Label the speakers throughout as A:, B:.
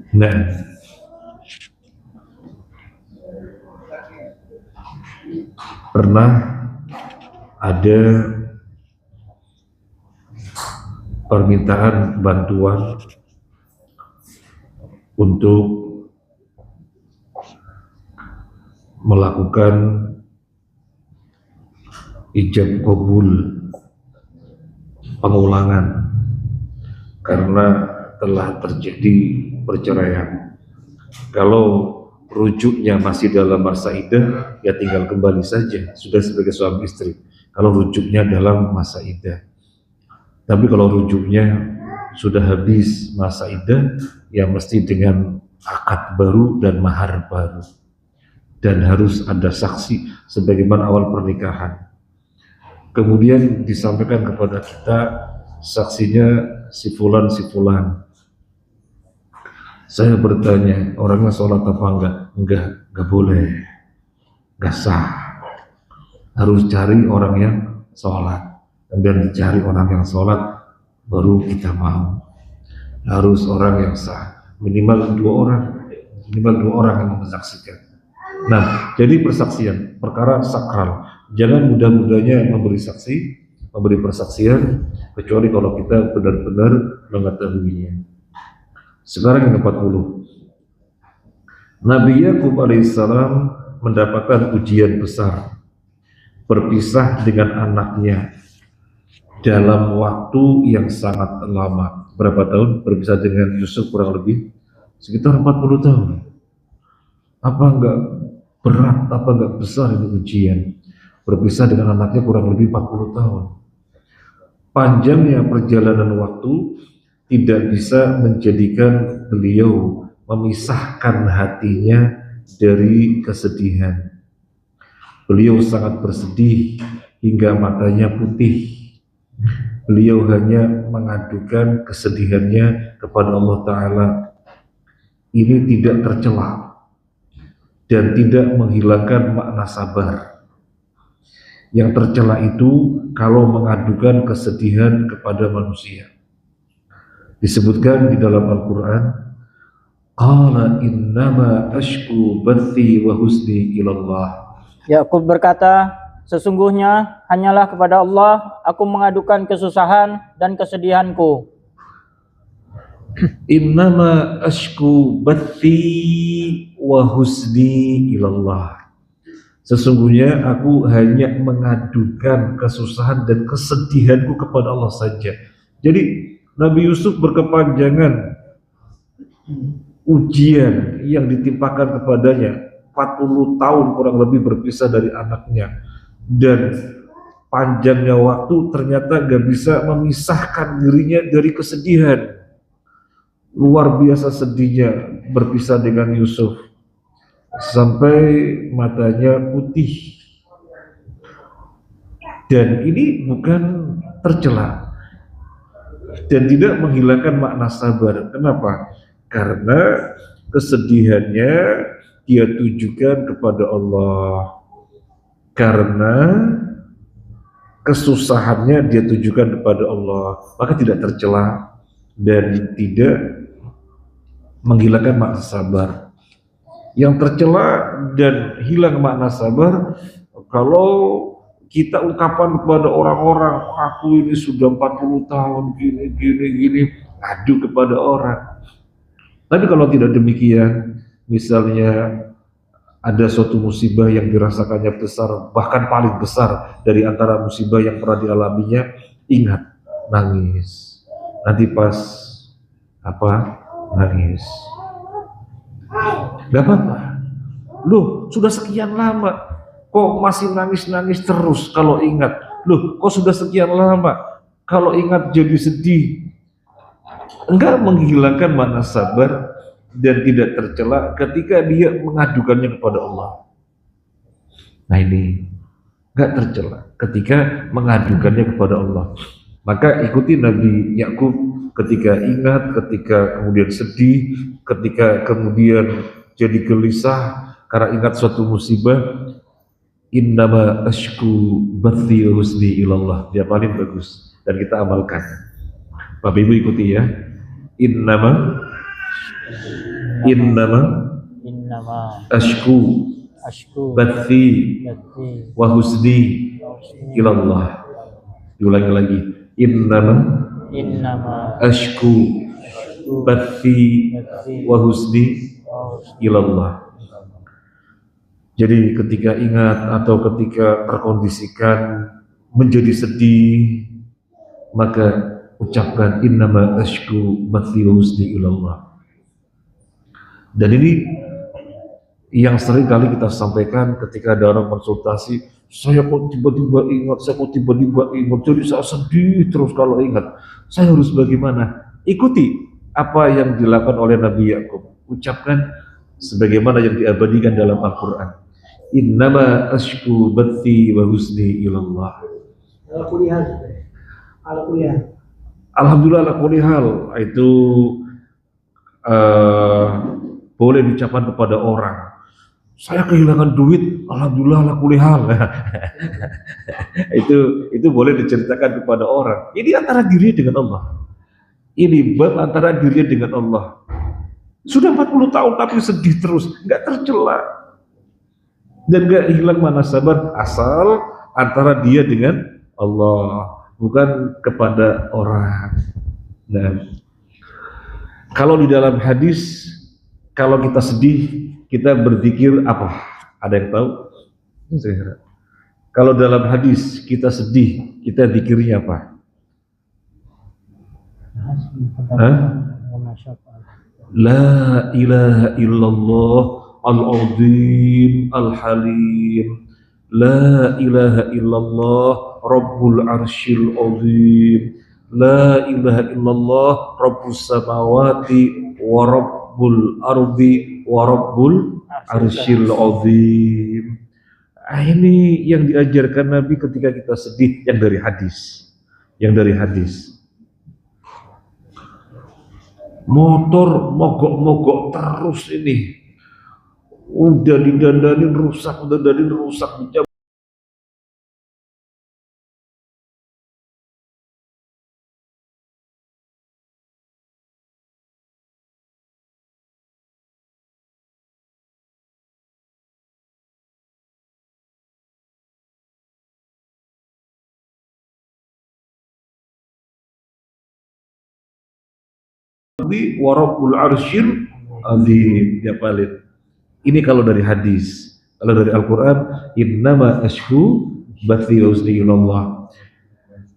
A: Nah, pernah ada permintaan bantuan untuk melakukan ijab kabul pengulangan karena telah terjadi perceraian. Kalau rujuknya masih dalam masa iddah, ya tinggal kembali saja, sudah sebagai suami istri. Kalau rujuknya dalam masa iddah. Tapi kalau rujuknya sudah habis masa iddah, ya mesti dengan akad baru dan mahar baru. Dan harus ada saksi sebagaimana awal pernikahan. Kemudian disampaikan kepada kita saksinya si fulan. Saya bertanya, orangnya sholat apa enggak? Enggak boleh, enggak sah. Harus cari orang yang sholat. Kemudian dicari orang yang sholat, baru kita mau. Harus orang yang sah, minimal dua orang yang menyaksikan. Nah, jadi persaksian, perkara sakral. Jangan mudah-mudahnya memberi persaksian, kecuali kalau kita benar-benar mengetahuinya. Sekarang yang ke-40. Nabi Yakub alaihissalam mendapatkan ujian besar, berpisah dengan anaknya dalam waktu yang sangat lama. Berapa tahun berpisah dengan Yusuf? Kurang lebih sekitar 40 tahun. Apa enggak berat, apa enggak besar ini ujian? Berpisah dengan anaknya kurang lebih 40 tahun. Panjangnya perjalanan waktu tidak bisa menjadikan beliau memisahkan hatinya dari kesedihan. Beliau sangat bersedih hingga matanya putih. Beliau hanya mengadukan kesedihannya kepada Allah Ta'ala. Ini tidak tercela dan tidak menghilangkan makna sabar. Yang tercela itu kalau mengadukan kesedihan kepada manusia. Disebutkan di dalam Al-Quran, qala innama ashku bathi wa husni ilallah.
B: Yakub berkata, sesungguhnya hanyalah kepada Allah aku mengadukan kesusahan dan kesedihanku.
A: Innama ashku bathi wa husni ilallah. Sesungguhnya aku hanya mengadukan kesusahan dan kesedihanku kepada Allah saja. Jadi Nabi Yusuf berkepanjangan ujian yang ditimpakan kepadanya, 40 tahun kurang lebih berpisah dari anaknya, dan panjangnya waktu ternyata gak bisa memisahkan dirinya dari kesedihan. Luar biasa sedihnya berpisah dengan Yusuf sampai matanya putih. Dan ini bukan tercela dan tidak menghilangkan makna sabar. Kenapa? Karena kesedihannya dia tujukan kepada Allah, karena kesusahannya dia tujukan kepada Allah, maka tidak tercela dan tidak menghilangkan makna sabar. Yang tercela dan hilang makna sabar kalau kita ungkapan kepada orang-orang, aku ini sudah 40 tahun gini, adu kepada orang. Tapi kalau tidak demikian, misalnya ada suatu musibah yang dirasakannya besar, bahkan paling besar dari antara musibah yang pernah dialaminya, ingat, nangis. Nanti pas nangis, gak apa-apa. Loh, sudah sekian lama kok masih nangis-nangis terus kalau ingat? Loh, kok sudah sekian lama kalau ingat jadi sedih? Enggak menghilangkan makna sabar dan tidak tercela ketika dia mengadukannya kepada Allah. Nah ini enggak tercela ketika mengadukannya kepada Allah. Maka ikuti Nabi Yakub ketika ingat, ketika kemudian sedih, ketika kemudian jadi gelisah karena ingat suatu musibah. Innama ashku bathi husni ilallah. Dia paling bagus dan kita amalkan. Bapak Ibu ikuti ya. Innama Innama
B: innama
A: ashku
B: ashku
A: bathi
B: bathi
A: wa husni ilallah. Diulangi lagi.
B: innama
A: Ashku bathi wa husni ilallah. Jadi ketika ingat atau ketika terkondisikan menjadi sedih, maka ucapkan innama ashku bathi wa husni ilallah. Dan ini yang sering kali kita sampaikan ketika ada orang konsultasi, saya kok tiba-tiba ingat, jadi saya sedih terus kalau ingat. Saya harus bagaimana? Ikuti apa yang dilakukan oleh Nabi Yakub. Ucapkan sebagaimana yang diabadikan dalam Al-Quran. Innama ashku bathi wa husni ilallah. Alhamdulillah ala kulli hal itu boleh diucapkan kepada orang. Saya kehilangan duit, alhamdulillah ala kulli hal. itu boleh diceritakan kepada orang. Ini antara diri dengan Allah. Ini bab antara diri dengan Allah. Sudah 40 tahun tapi sedih terus, nggak tercela dan nggak hilang mana sabar, asal antara dia dengan Allah, bukan kepada orang. Nah, kalau di dalam hadis, kalau kita sedih, kita berzikir apa? Ada yang tahu? Kalau dalam hadis kita sedih, kita zikirnya apa? La ilaha illallah al-azim al-halim. La ilaha illallah rabbul arsyil azim. La ilaha illallah rabbus samawati wa rabbul ardi wa rabbul arsyil azim. Ini yang diajarkan Nabi ketika kita sedih, yang dari hadis. Yang dari hadis. Motor mogok-mogok terus ini, udah didandanin rusak, dicabut. Wa rabbul arsyil azim, ya paling. Ini kalau dari hadis. Kalau dari Al-Quran, innama ashku bathi wa husni ilallah.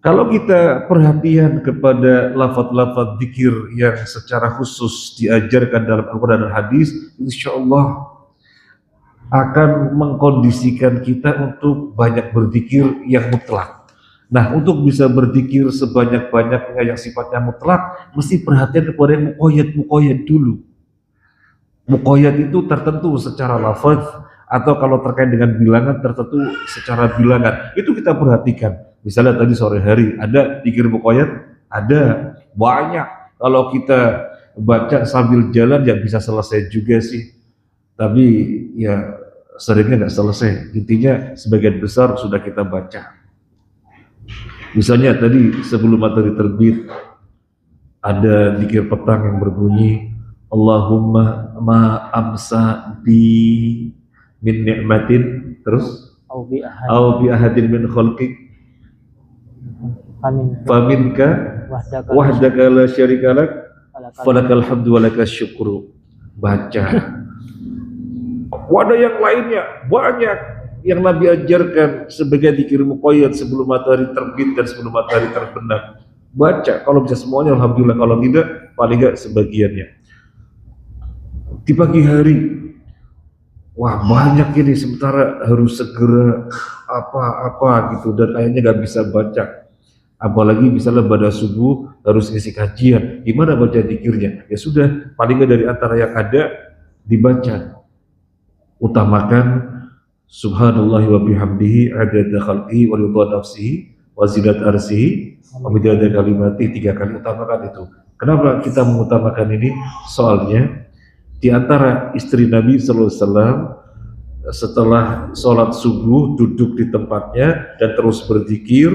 A: Kalau kita perhatian kepada lafaz-lafaz zikir yang secara khusus diajarkan dalam Al-Quran dan hadis, insya Allah akan mengkondisikan kita untuk banyak berzikir yang mutlak. Nah, untuk bisa berzikir sebanyak-banyaknya yang sifatnya mutlak, mesti perhatian kepada yang muqayyad dulu. Muqayyad itu tertentu secara lafaz, atau kalau terkait dengan bilangan tertentu secara bilangan. Itu kita perhatikan. Misalnya tadi sore hari ada zikir muqayyad, ada banyak. Kalau kita baca sambil jalan ya bisa selesai juga sih. Tapi ya seringnya nggak selesai. Intinya sebagian besar sudah kita baca. Misalnya tadi sebelum matahari terbit ada zikir petang yang berbunyi Allahumma ma amsa bi min ni'matin, terus au bi ahadin min khalqik faminka wahdaka la syarikalak falakal hamdu walakas syukru. Baca. Wadah yang lainnya banyak yang Nabi ajarkan sebagai zikir muqayyad sebelum matahari terbit dan sebelum matahari terbenam. Baca, kalau bisa semuanya alhamdulillah, kalau tidak paling enggak sebagiannya. Di pagi hari, wah banyak ini, sementara harus segera apa-apa gitu dan akhirnya nggak bisa baca. Apalagi misalnya pada subuh harus ngisi kajian, gimana baca zikirnya? Ya sudah, paling enggak dari antara yang ada dibaca. Utamakan subhanallahi wa bihamdihi adada khalqihi wa ridha nafsihi wa zinat arsihi wa midada kalimati. 3 kali utamakan itu. Kenapa kita mengutamakan ini? Soalnya di antara istri Nabi sallallahu alaihi wasallam setelah sholat subuh duduk di tempatnya dan terus berzikir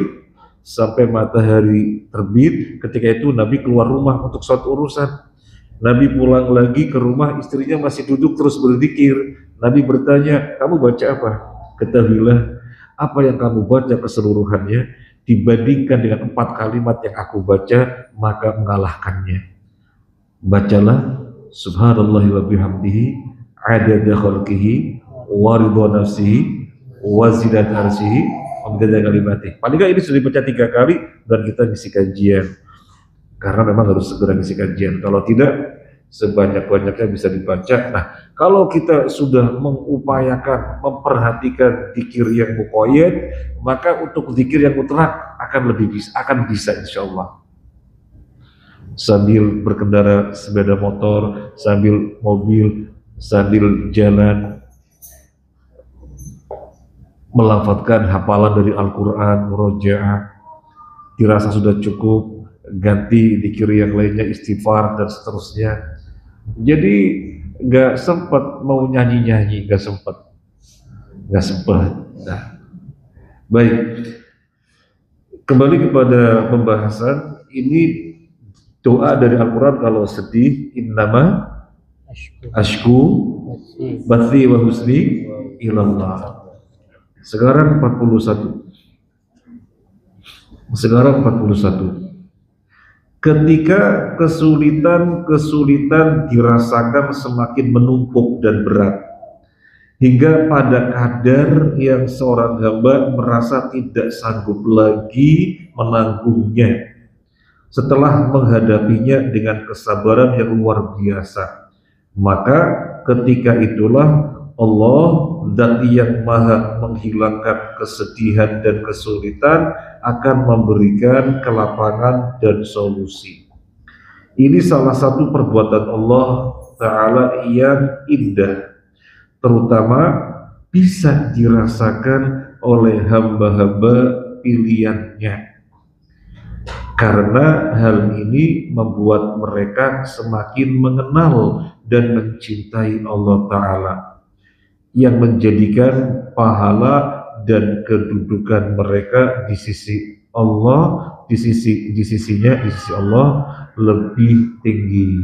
A: sampai matahari terbit. Ketika itu Nabi keluar rumah untuk suatu urusan. Nabi pulang lagi ke rumah, istrinya masih duduk terus berzikir. Nabi bertanya, kamu baca apa? Ketahuilah, apa yang kamu baca keseluruhannya dibandingkan dengan 4 kalimat yang aku baca, maka mengalahkannya. Bacalah subhanallahi wa bihamdihi adada khalqihi wa ridha nafsihi wa zinata arsyihi wa midada kalimatihi. Paling nggak ini sudah dibaca 3 kali dan kita ngisi kajian. Karena memang harus segera ngisi kajian. Kalau tidak, sebanyak-banyaknya bisa dibaca. Nah, kalau kita sudah mengupayakan, memperhatikan zikir yang muqayyad, maka untuk zikir yang mutlak akan bisa insya Allah. Sambil berkendara sepeda motor, sambil mobil, sambil jalan, melafadzkan hafalan dari Al-Quran, murojaah, dirasa sudah cukup, ganti zikir yang lainnya, istighfar dan seterusnya. Jadi nggak sempat mau nyanyi-nyanyi, nggak sempat. Nah, baik, kembali kepada pembahasan ini. Doa dari Al-Quran kalau sedih, innama ashku bathi wa husni ilallah. Sekarang 41. Ketika kesulitan dirasakan semakin menumpuk dan berat, hingga pada kadar yang seorang hamba merasa tidak sanggup lagi menanggungnya, setelah menghadapinya dengan kesabaran yang luar biasa, maka ketika itulah Allah, Zat yang maha menghilangkan kesedihan dan kesulitan, akan memberikan kelapangan dan solusi. Ini salah satu perbuatan Allah Ta'ala yang indah, terutama bisa dirasakan oleh hamba-hamba pilihannya. Karena hal ini membuat mereka semakin mengenal dan mencintai Allah Ta'ala, yang menjadikan pahala dan kedudukan mereka di sisi Allah, di sisi Allah lebih tinggi.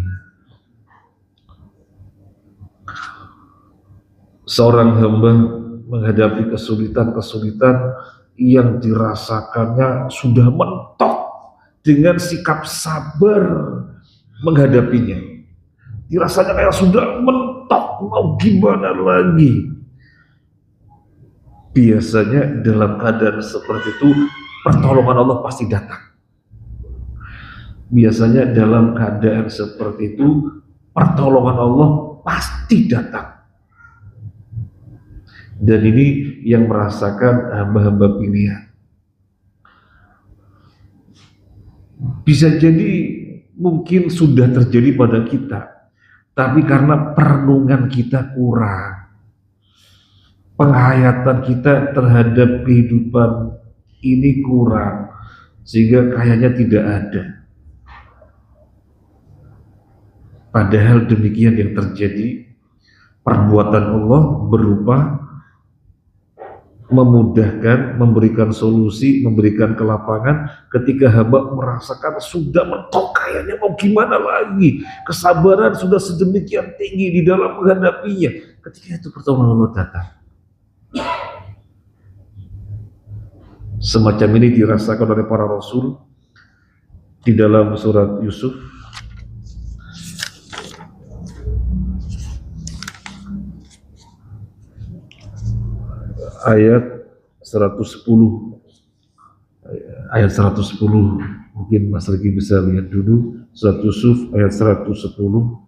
A: Seorang hamba menghadapi kesulitan yang dirasakannya sudah mentok, dengan sikap sabar menghadapinya, dirasanya kayak sudah mentok, mau gimana lagi. Biasanya dalam keadaan seperti itu pertolongan Allah pasti datang. Biasanya dalam keadaan seperti itu pertolongan Allah pasti datang. Dan ini yang merasakan hamba-hamba pilihan. Bisa jadi mungkin sudah terjadi pada kita, tapi karena perenungan kita kurang, penghayatan kita terhadap kehidupan ini kurang, sehingga kayaknya tidak ada. Padahal demikian yang terjadi. Perbuatan Allah berupa memudahkan, memberikan solusi, memberikan kelapangan ketika hamba merasakan sudah mentok, kayaknya mau gimana lagi, kesabaran sudah sedemikian tinggi di dalam menghadapinya. Ketika itu pertolongan Allah datang. Semacam ini dirasakan oleh para rasul di dalam surat Yusuf ayat 110, mungkin Mas Riki bisa lihat dulu surat Yusuf ayat 110.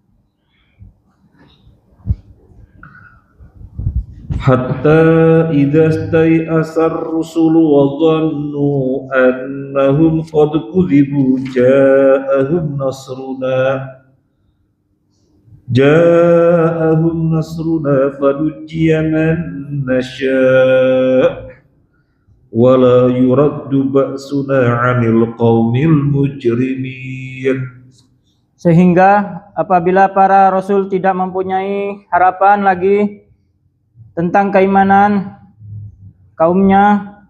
A: Hatta idza stai'asar rusulu wa dhannu annahum qad kudzibu ja'ahum nasruna fanujjiya man nasya' wa la yuraddu ba'suna 'anil qaumil mujrimin.
B: Sehingga apabila para rasul tidak mempunyai harapan lagi tentang keimanan kaumnya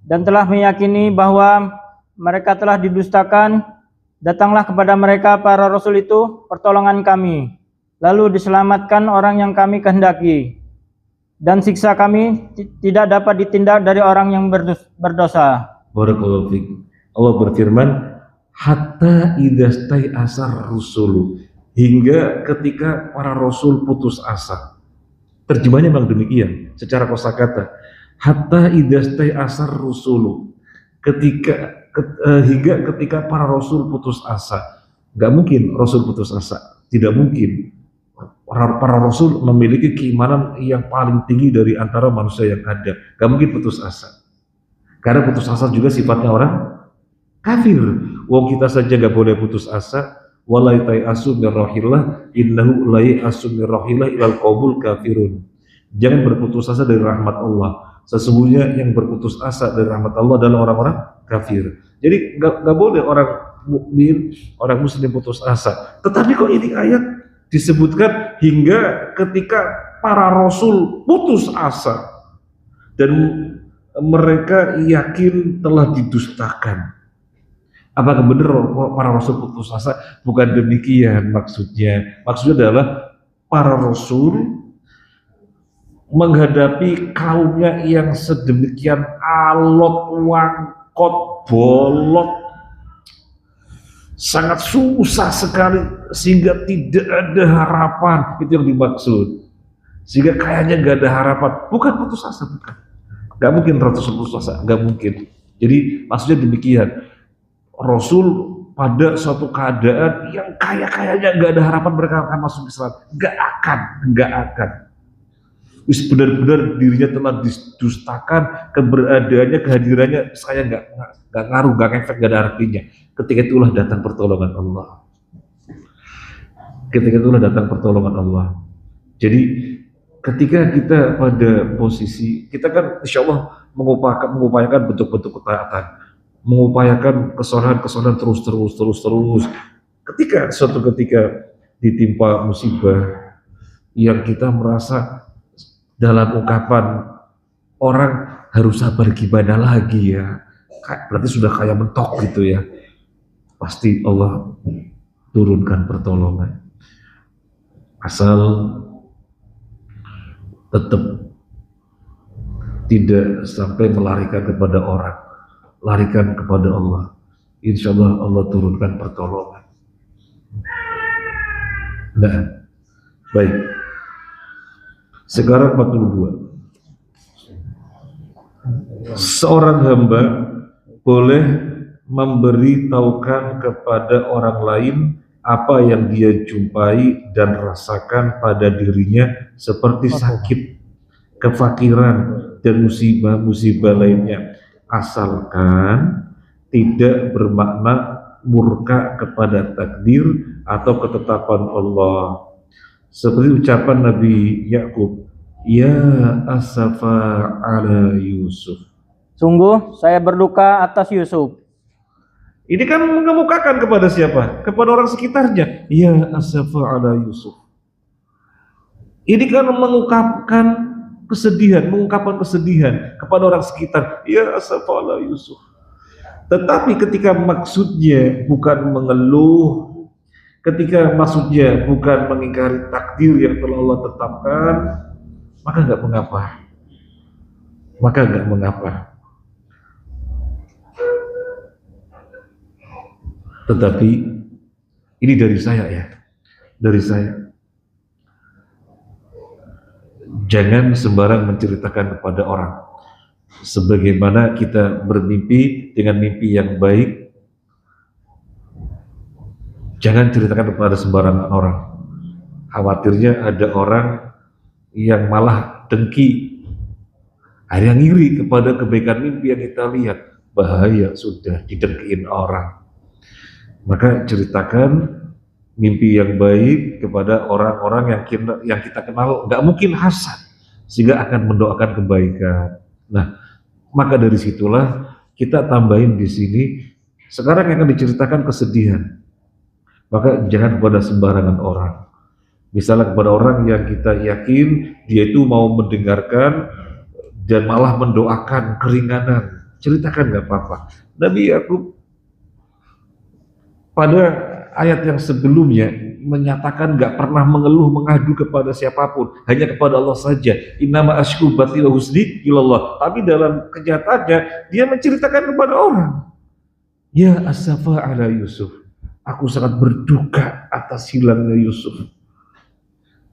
B: dan telah meyakini bahwa mereka telah didustakan, Datanglah kepada mereka para rasul itu pertolongan kami, lalu diselamatkan orang yang kami kehendaki, dan siksa kami tidak dapat ditindak dari orang yang berdosa.
A: Barakallahu fiik. Allah berfirman, hatta idastai asar rusulu, hingga ketika para rasul putus asa. Terjemahnya memang demikian secara kosakata. Hatta idastai asar rusulu, hingga ketika para rasul putus asa. Gak mungkin rasul putus asa, tidak mungkin. Para rasul memiliki keimanan yang paling tinggi dari antara manusia yang ada. Gak mungkin putus asa, karena putus asa juga sifatnya orang kafir. Wong kita saja gak boleh putus asa. Wala yai'asu min rahillah innahu la yai'asu min rahillah ilal qaumul kafirun. Jangan berputus asa dari rahmat Allah. Sesungguhnya yang berputus asa dari rahmat Allah adalah orang-orang kafir. Jadi gak boleh orang mukmin, orang muslim putus asa. Tetapi kok ini ayat disebutkan hingga ketika para rasul putus asa dan mereka yakin telah didustakan. Apakah benar para rasul putus asa? Bukan demikian maksudnya. Maksudnya adalah para rasul menghadapi kaumnya yang sedemikian alot, wangkot, bolot, sangat susah sekali sehingga tidak ada harapan. Itu yang dimaksud. Sehingga kayaknya gak ada harapan. Bukan putus asa, bukan. Gak mungkin rasul putus asa, gak mungkin. Jadi maksudnya demikian. Rasul pada suatu keadaan yang kayaknya nggak ada harapan mereka akan masuk Islam, nggak akan. Wis benar-benar dirinya telah didustakan, keberadaannya, kehadirannya saya nggak ngaruh, nggak efek, nggak ada artinya. Ketika itulah datang pertolongan Allah. Jadi ketika kita pada posisi kita kan insya Allah mengupayakan bentuk-bentuk ketaatan, mengupayakan kesalahan terus. Suatu ketika ditimpa musibah yang kita merasa dalam ungkapan orang harus sabar gimana lagi ya, berarti sudah kayak mentok gitu ya, pasti Allah turunkan pertolongan, asal tetap tidak sampai melarikan kepada orang, larikan kepada Allah. Insya Allah Allah turunkan pertolongan. Nah, baik. Sekarang 42. Seorang hamba boleh memberitahukan kepada orang lain apa yang dia jumpai dan rasakan pada dirinya seperti sakit, kefakiran, dan musibah-musibah lainnya, asalkan tidak bermakna murka kepada takdir atau ketetapan Allah. Seperti ucapan Nabi Yakub, ya asafa ala Yusuf.
B: Sungguh saya berduka atas Yusuf.
A: Ini kan mengemukakan kepada siapa? Kepada orang sekitarnya. Ya asafa ala Yusuf. Ini kan mengungkapkan kesedihan kepada orang sekitar. Ya asafa ala Yusuf. Tetapi ketika maksudnya bukan mengeluh, ketika maksudnya bukan mengingkari takdir yang telah Allah tetapkan, maka nggak mengapa. Tetapi ini dari saya. Jangan sembarang menceritakan kepada orang. Sebagaimana kita bermimpi dengan mimpi yang baik, jangan ceritakan kepada sembarangan orang. Khawatirnya ada orang yang malah dengki, ada yang iri kepada kebaikan mimpi yang kita lihat. Bahaya, sudah didengkiin orang. Maka ceritakan mimpi yang baik kepada orang-orang yang kita kenal, nggak mungkin hasad, sehingga akan mendoakan kebaikan. Nah, maka dari situlah kita tambahin di sini. Sekarang yang akan diceritakan kesedihan, maka jangan kepada sembarangan orang. Misalnya kepada orang yang kita yakin dia itu mau mendengarkan dan malah mendoakan keringanan, ceritakan nggak apa-apa. Nabi Yakub pada ayat yang sebelumnya menyatakan nggak pernah mengeluh mengadu kepada siapapun, hanya kepada Allah saja. Innama asyku bathi wa husni ilallah. Tapi dalam kenyataannya dia menceritakan kepada orang. Ya asafa ala Yusuf, aku sangat berduka atas hilangnya Yusuf.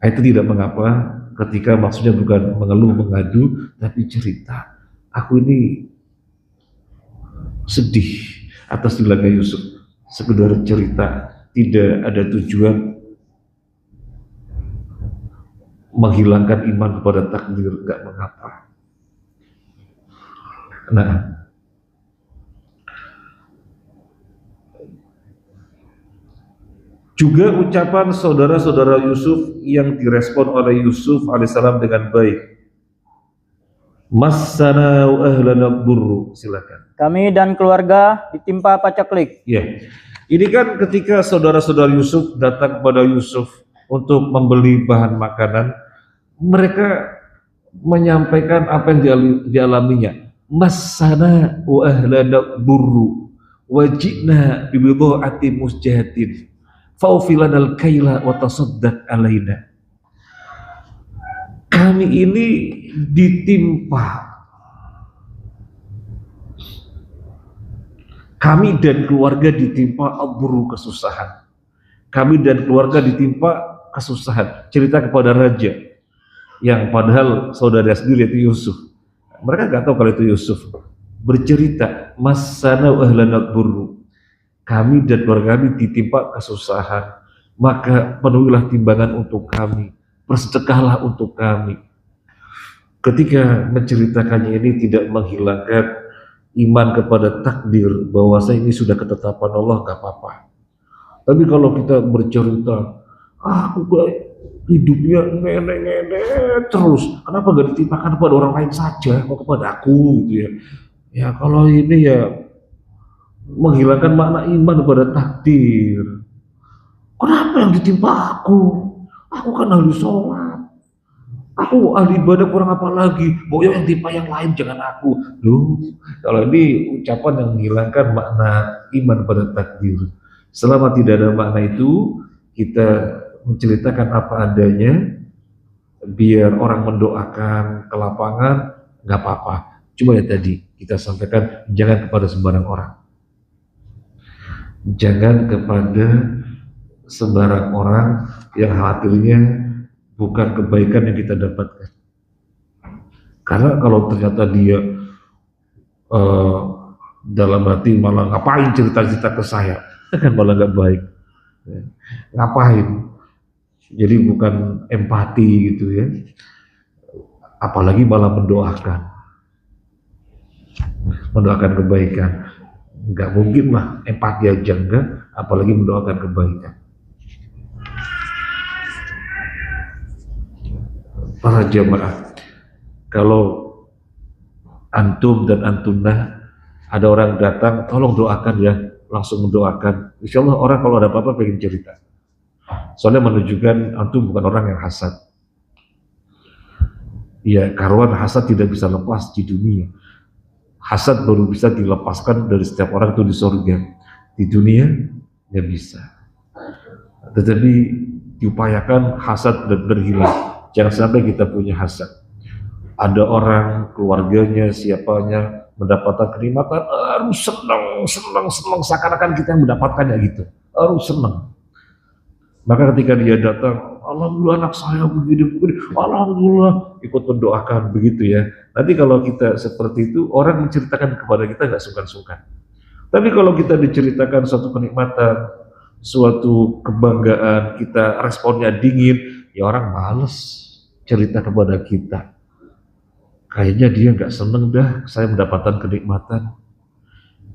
A: Itu tidak mengapa ketika maksudnya bukan mengeluh mengadu, tapi cerita. Aku ini sedih atas hilangnya Yusuf. Sekedar cerita, tidak ada tujuan menghilangkan iman kepada takdir, nggak mengapa. Nah, juga ucapan saudara-saudara Yusuf yang direspon oleh Yusuf alaihissalam dengan baik. Massana wa ahlana burru, silakan.
B: Kami dan keluarga ditimpa pacaklik.
A: Ya, ini kan ketika saudara-saudara Yusuf datang kepada Yusuf untuk membeli bahan makanan, mereka menyampaikan apa yang dialaminya. Massana wa ahlana burru wajibna bibidha'ati musjahatin faufilanal kaila wa tasaddaq alaina. Kami ini ditimpa, kami dan keluarga ditimpa aburu, kesusahan. Kami dan keluarga ditimpa kesusahan. Cerita kepada raja, yang padahal saudara sendiri itu Yusuf. Mereka nggak tahu kalau itu Yusuf. Bercerita, masana ahlana buru, kami dan keluarga kami ditimpa kesusahan, maka penuhilah timbangan untuk kami, bersedekahlah untuk kami. Ketika menceritakannya ini tidak menghilangkan iman kepada takdir, bahwa saya ini sudah ketetapan Allah, nggak apa-apa. Tapi kalau kita bercerita, aku hidupnya nenek-nenek terus, kenapa gak ditimpakan kepada orang lain saja, kok kepada aku gitu ya. Ya kalau ini ya menghilangkan makna iman kepada takdir. Kenapa yang ditimpa aku? Aku kan ahli sholat, aku ahli ibadah, kurang apa lagi? Boyo yang timpa yang lain, jangan aku. Loh, kalau ini ucapan yang menghilangkan makna iman pada takdir. Selama tidak ada makna itu, kita menceritakan apa adanya, biar orang mendoakan ke lapangan, nggak apa-apa. Cuma ya tadi kita sampaikan, jangan kepada sembarang orang, jangan kepada sembarang orang yang khawatirnya bukan kebaikan yang kita dapatkan. Karena kalau ternyata dia dalam hati malah ngapain cerita-cerita ke saya, kan malah nggak baik. Ngapain? Jadi bukan empati gitu ya. Apalagi malah mendoakan kebaikan. Nggak mungkin lah, empati aja enggak, apalagi mendoakan kebaikan. Para jamaah, kalau antum dan antunah ada orang datang, tolong doakan ya, langsung mendoakan. Insya Allah orang kalau ada apa-apa pengen cerita. Soalnya menunjukkan antum bukan orang yang hasad. Ya, karuan hasad tidak bisa lepas di dunia. Hasad baru bisa dilepaskan dari setiap orang itu di surga. Di dunia nggak bisa. Tetapi diupayakan hasad benar-benar hilang. Jangan sampai kita punya hasad. Ada orang, keluarganya, siapanya mendapatkan kenikmatan, harus senang, seakan-akan kita yang mendapatkannya gitu. Harus senang. Maka ketika dia datang, alhamdulillah anak saya begini, alhamdulillah, ikut mendoakan begitu ya. Nanti kalau kita seperti itu, orang menceritakan kepada kita nggak sungkan-sungkan. Tapi kalau kita diceritakan suatu kenikmatan, suatu kebanggaan, kita responnya dingin, ya orang males cerita kepada kita. Kayaknya dia nggak seneng dah saya mendapatkan kenikmatan.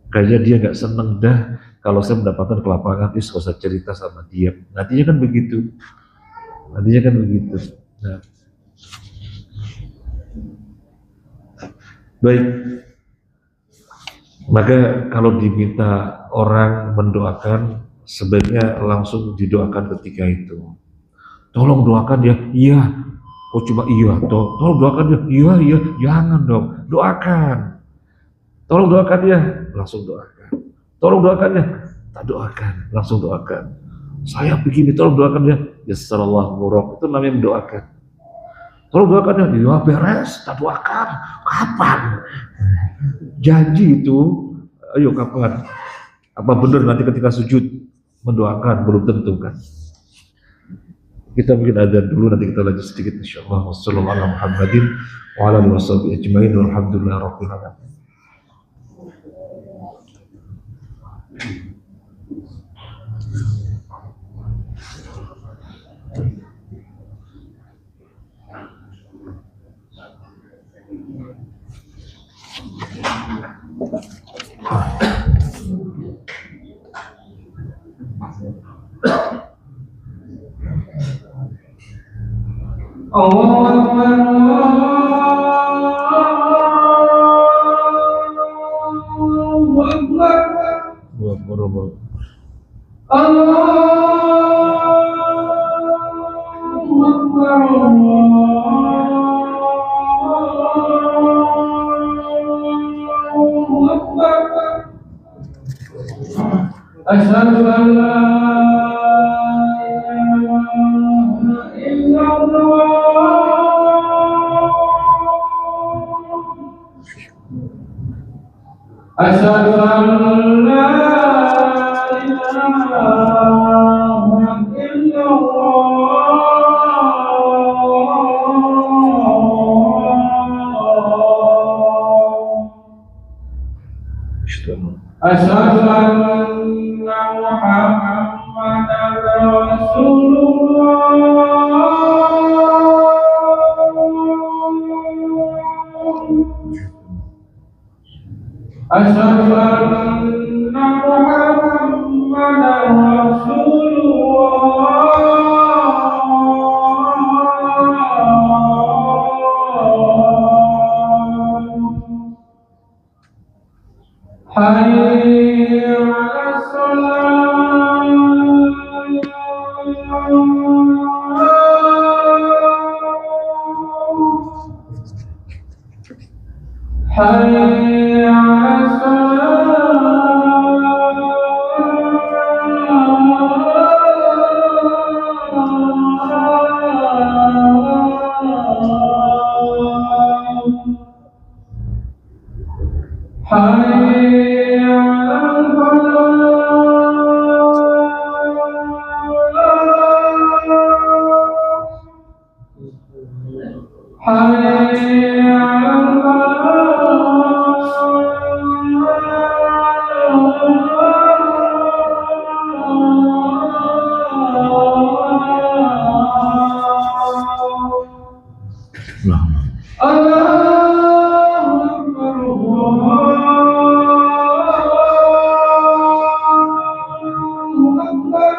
A: Kayaknya dia nggak seneng dah kalau saya mendapatkan kelapangan, terus gak usah cerita sama dia. Nantinya kan begitu. Nah. Baik. Maka kalau diminta orang mendoakan, sebaiknya langsung didoakan ketika itu. Tolong doakan ya, iya. Oh cuma iya, tolong doakan ya, iya, jangan dong, doakan. Tolong doakan ya, langsung doakan. Tolong doakan ya, tak doakan, langsung doakan. Saya begini, tolong doakan ya. Yassarallahu murok, itu namanya mendoakan. Tolong doakan ya, ya beres, tak doakan. Kapan? Janji itu, ayo kapan? Apa benar nanti ketika sujud mendoakan? Belum tentu kan. Kita mungkin ada dulu, nanti kita lanjut sedikit insyaallah. Wassalamualaikum Muhammadin wa ala alihi washabihi ajmain walhamdulillahi rabbil alamin.
C: Asyhadu an la ilaha illallah. Asyhadu an la ilaha illallah. Asyhadu anna Muhammadan Rasulullah. Asyhadu anna Muhammadan Rasulullah. Hayya 'alas salat. Hayya 'alas salat. Hayya 'alal falah. Hayya 'alal falah. Allahu Akbar, Allahu Akbar.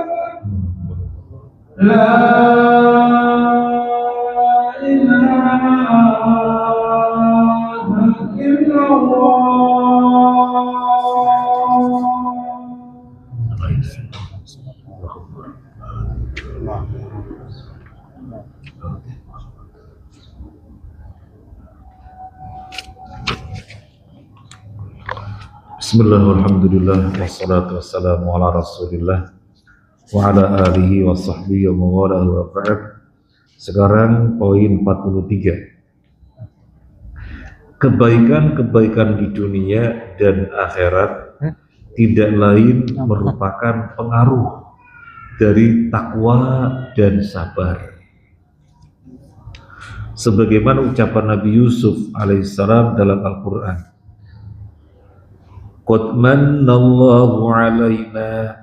C: La ilaha
A: Bismillah, alhamdulillah, wassalatu wassalamu ala rasulillah wa ala alihi wa sahbihi wa mawala wa ba'd. Sekarang poin 43. Kebaikan-kebaikan di dunia dan akhirat tidak lain merupakan pengaruh dari takwa dan sabar. Sebagaimana ucapan Nabi Yusuf alaihissalam dalam Al-Quran, Qad mannallahu alaina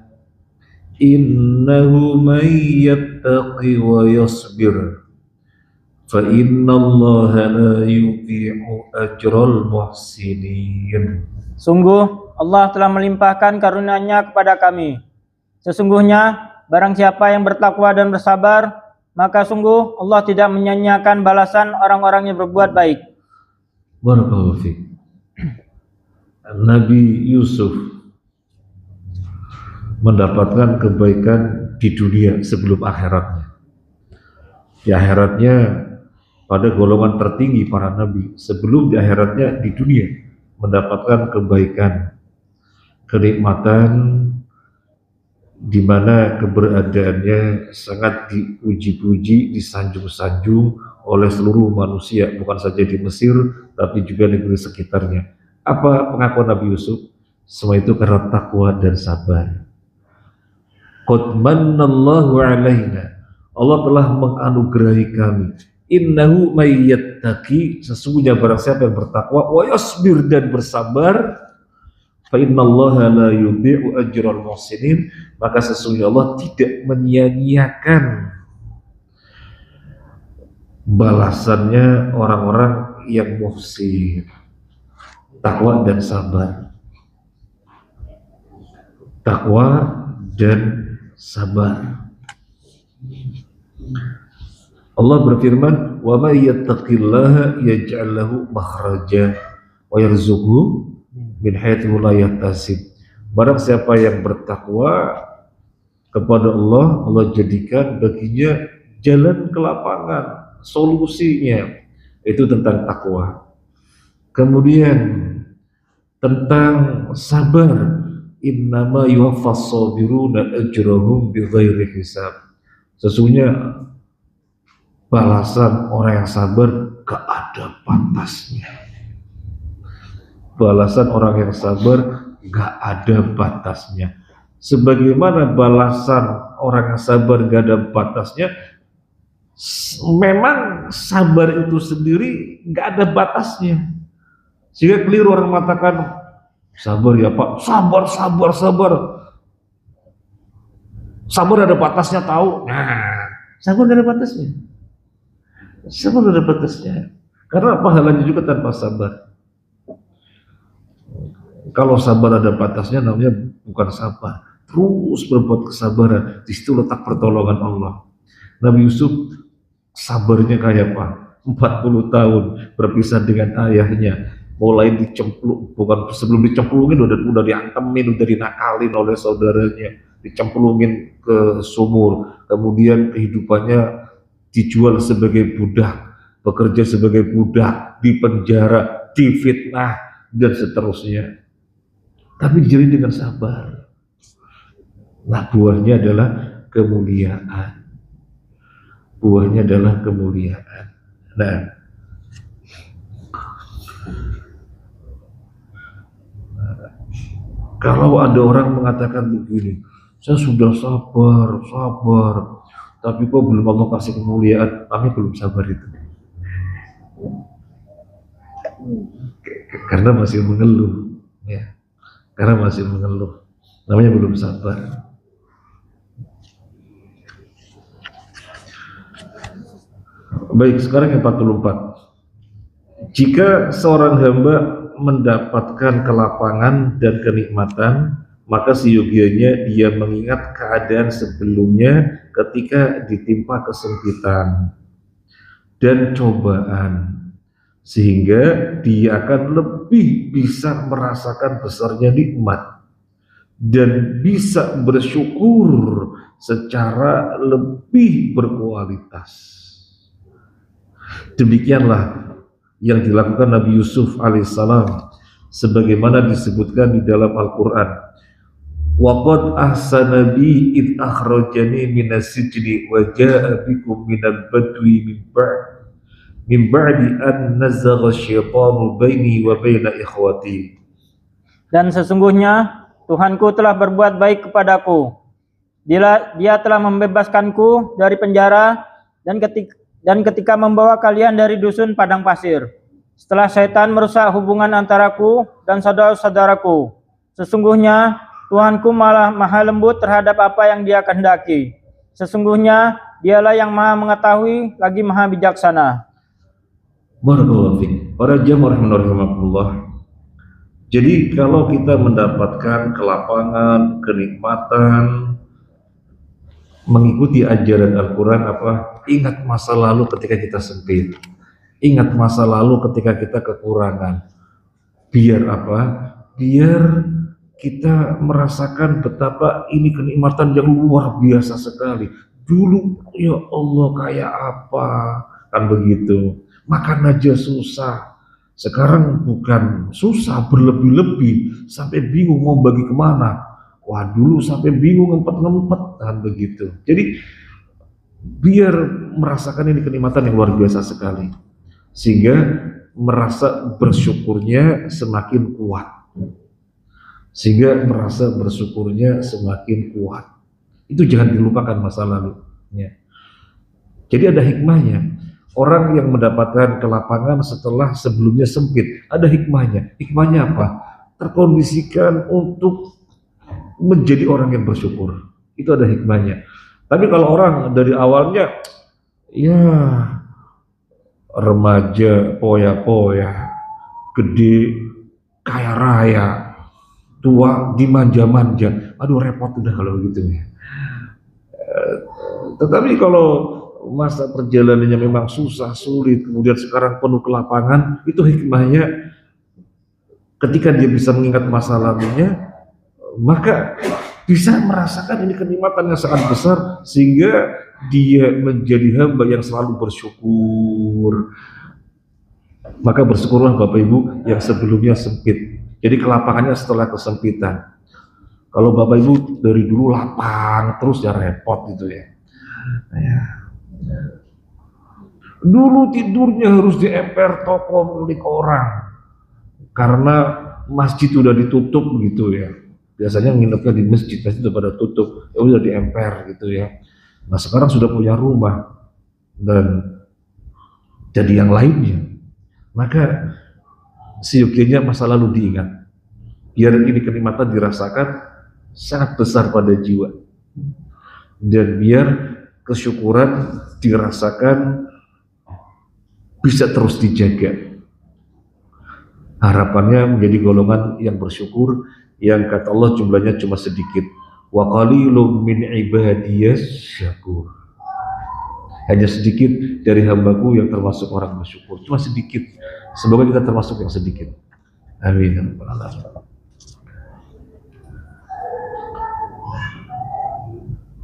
A: innahu man yattaqi wa yasbir fa innallaha la yudhi'u ajral muhsinin.
B: Sungguh Allah telah melimpahkan karunia-Nya kepada kami. Sesungguhnya barang siapa yang bertakwa dan bersabar, maka sungguh Allah tidak menyia-nyiakan balasan orang-orang yang berbuat baik.
A: Barakallahu fiik. Nabi Yusuf mendapatkan kebaikan di dunia sebelum akhiratnya. Di akhiratnya pada golongan tertinggi para nabi, sebelum di akhiratnya di dunia mendapatkan kebaikan, kenikmatan di mana keberadaannya sangat dipuji-puji, disanjung-sanjung oleh seluruh manusia, bukan saja di Mesir, tapi juga negeri sekitarnya. Apa pengakuan Nabi Yusuf? Semua itu karena takwa dan sabar. Qad mannallahu alaina. Allah telah menganugerahi kami. Innahu may yattaqi, sesungguhnya barang siapa yang bertakwa, wa yasbir dan bersabar, fa innallaha la yudhi'u ajral muhsinin, maka sesungguhnya Allah tidak menyia-nyiakan balasannya orang-orang yang muhsin. Takwa dan sabar. Takwa dan sabar. Allah berfirman, "Wa may yattaqillaha yaj'al lahu makhraja wa yarzuqhu min haitsu la yahtasib." Barang siapa yang bertakwa kepada Allah, Allah jadikan baginya jalan ke lapangan, solusinya. Itu tentang takwa. Kemudian tentang sabar, innama yuwaffas sabiruna ajrahum bighairi hisab. Sesungguhnya balasan orang yang sabar gak ada batasnya. Balasan orang yang sabar gak ada batasnya. Sebagaimana balasan orang yang sabar gak ada batasnya, memang sabar itu sendiri gak ada batasnya. Sehingga keliru orang mengatakan, sabar ya Pak, sabar. Sabar ada batasnya tahu. Nah, sabar gak ada batasnya. Sabar gak ada batasnya. Karena pahalanya juga tanpa sabar. Kalau sabar ada batasnya, namanya bukan sabar. Terus berbuat kesabaran, di situ letak pertolongan Allah. Nabi Yusuf sabarnya kayak apa? 40 tahun berpisah dengan ayahnya. Mulai dicemplung, bukan sebelum dicemplungin udah diantemin, udah dinakalin oleh saudaranya, dicemplungin ke sumur, kemudian kehidupannya dijual sebagai budak, bekerja sebagai budak, di penjara, difitnah dan seterusnya. Tapi dijalani dengan sabar. Nah, buahnya adalah kemuliaan. Buahnya adalah kemuliaan. Nah, kalau ada orang mengatakan begini, saya sudah sabar, tapi kok belum Allah kasih kemuliaan, kami belum sabar itu. Karena masih mengeluh, ya. Karena masih mengeluh, namanya belum sabar. Baik, sekarang yang 44. Jika seorang hamba mendapatkan kelapangan dan kenikmatan, maka seyogianya dia mengingat keadaan sebelumnya ketika ditimpa kesempitan dan cobaan, sehingga dia akan lebih bisa merasakan besarnya nikmat dan bisa bersyukur secara lebih berkualitas. Demikianlah yang dilakukan Nabi Yusuf alaihissalam, sebagaimana disebutkan di dalam Al-Quran. Waqad ahsana bi id akhrajani minas sijni wa jaa bikum minal badwi min ba'di an nazagha syaitanu baini wa baina ikhwati.
B: Dan sesungguhnya Tuhanku telah berbuat baik kepadaku. Dia telah membebaskanku dari penjara dan ketika membawa kalian dari dusun padang pasir, setelah syaitan merusak hubungan antaraku dan saudara-saudaraku. Sesungguhnya Tuhanku maha lembut terhadap apa yang dia kehendaki. Sesungguhnya dialah yang maha mengetahui lagi maha bijaksana.
A: Barakallahu fiik. Para jamaah rahimakumullah. Jadi kalau kita mendapatkan kelapangan, kenikmatan, mengikuti ajaran Al-Quran apa? Ingat masa lalu ketika kita sempit. Ingat masa lalu ketika kita kekurangan. Biar apa? Biar kita merasakan betapa ini kenikmatan yang luar biasa sekali. Dulu ya Allah kayak apa? Kan begitu. Makan aja susah. Sekarang bukan susah berlebih-lebih sampai bingung mau bagi kemana. Wah, dulu sampai bingung ngempet-ngempet kan begitu. Jadi biar merasakan ini kenikmatan yang luar biasa sekali, sehingga merasa bersyukurnya semakin kuat, sehingga merasa bersyukurnya semakin kuat. Itu jangan dilupakan masa lalu. Ya. Jadi ada hikmahnya. Orang yang mendapatkan kelapangan setelah sebelumnya sempit, ada hikmahnya. Hikmahnya apa? Terkondisikan untuk menjadi orang yang bersyukur. Itu ada hikmahnya. Tapi kalau orang dari awalnya, ya remaja, poya-poya, gede, kaya raya, tua, dimanja-manja, aduh repot udah kalau begitu ya. Tetapi kalau masa perjalanannya memang susah, sulit, kemudian sekarang penuh kelapangan, itu hikmahnya ketika dia bisa mengingat masa lalunya, maka bisa merasakan ini kenikmatan yang sangat besar, sehingga dia menjadi hamba yang selalu bersyukur. Maka bersyukurlah Bapak Ibu yang sebelumnya sempit. Jadi kelapangannya setelah kesempitan. Kalau Bapak Ibu dari dulu lapang terus ya repot gitu ya. Dulu tidurnya harus di emper toko milik orang karena masjid udah ditutup gitu ya. Biasanya nginepnya di masjid udah pada tutup, ya udah di emper gitu ya. Nah sekarang sudah punya rumah dan jadi yang lainnya, maka seyogianya masa lalu diingat, biar ini kenikmatan dirasakan sangat besar pada jiwa, dan biar kesyukuran dirasakan bisa terus dijaga. Harapannya menjadi golongan yang bersyukur, yang kata Allah jumlahnya cuma sedikit. Wa qalilum min ibadiyas syakur. Hanya sedikit dari hambaku yang termasuk orang bersyukur. Cuma sedikit. Semoga kita termasuk yang sedikit. Amin.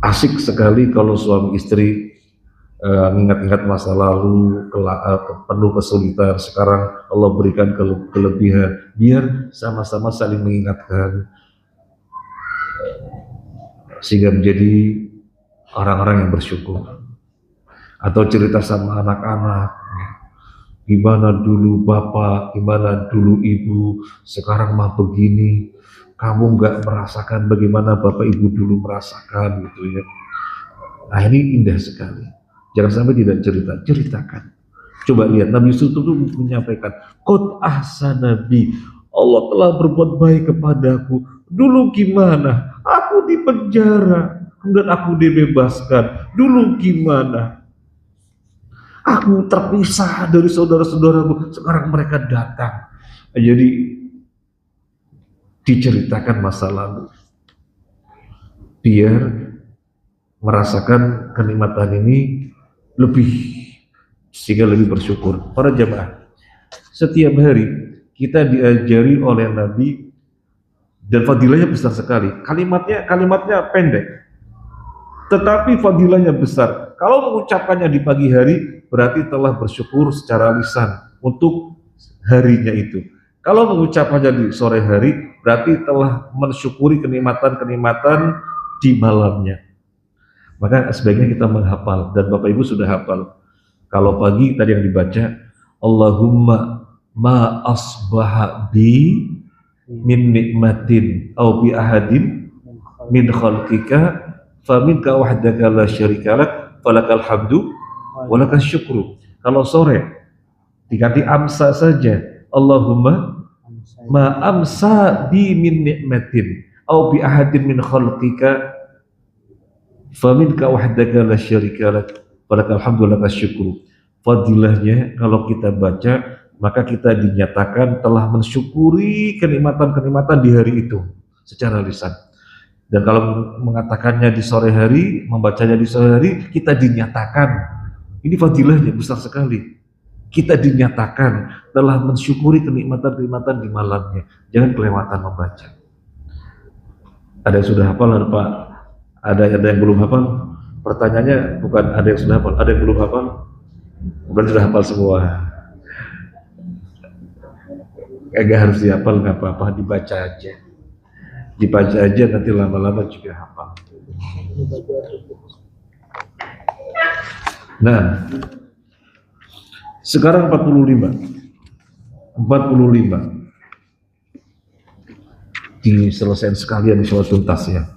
A: Asik sekali kalau suami istri mengingat-ingat masa lalu, penuh kesulitan. Sekarang Allah berikan kelebihan, biar sama-sama saling mengingatkan, sehingga menjadi orang-orang yang bersyukur. Atau cerita sama anak-anak, gimana dulu bapak, gimana dulu ibu, sekarang mah begini. Kamu nggak merasakan bagaimana bapak ibu dulu merasakan gitu ya. Nah ini indah sekali. Jangan sampai tidak ceritakan. Coba lihat Nabi Yusuf itu menyampaikan, Qad ahsana bi, Allah telah berbuat baik kepadaku. Dulu gimana? Aku di penjara, kemudian aku dibebaskan. Dulu gimana? Aku terpisah dari saudara-saudaraku, sekarang mereka datang. Jadi diceritakan masa lalu, biar merasakan kenikmatan ini lebih, sehingga lebih bersyukur. Para jamaah, setiap hari kita diajari oleh Nabi, dan fadilahnya besar sekali. Kalimatnya pendek, tetapi fadilahnya besar. Kalau mengucapkannya di pagi hari, berarti telah bersyukur secara lisan untuk harinya itu. Kalau mengucapkannya di sore hari, berarti telah mensyukuri kenikmatan-kenikmatan di malamnya. Maka sebaiknya kita menghafal, dan Bapak Ibu sudah hafal. Kalau pagi tadi yang dibaca, Allahumma ma asbaha bi min nikmatin au bi ahadin min khalqika faminka wahdaka la syarikalak falakal hamdu walakal syukru. Kalau sore diganti amsa saja, Allahumma ma amsa bi min nikmatin au bi ahadin min khalqika faminka wahdaka la syarikalak falakal hamdu walakal syukru. Fadilahnya kalau kita baca, maka kita dinyatakan telah mensyukuri kenikmatan-kenikmatan di hari itu secara lisan. Dan kalau mengatakannya di sore hari, membacanya di sore hari, kita dinyatakan, ini fadilahnya besar sekali, kita dinyatakan telah mensyukuri kenikmatan-kenikmatan di malamnya. Jangan kelewatan membaca. Ada yang sudah hafal, Pak? Ada yang belum hafal? Pertanyaannya bukan ada yang sudah hafal, ada yang belum hafal? Bukan sudah hafal semua. Agak harus dihafal, nggak apa-apa, dibaca aja. Dibaca aja nanti lama-lama juga hafal. Nah, sekarang 45. Diselesaikan sekalian sholat tuntas ya.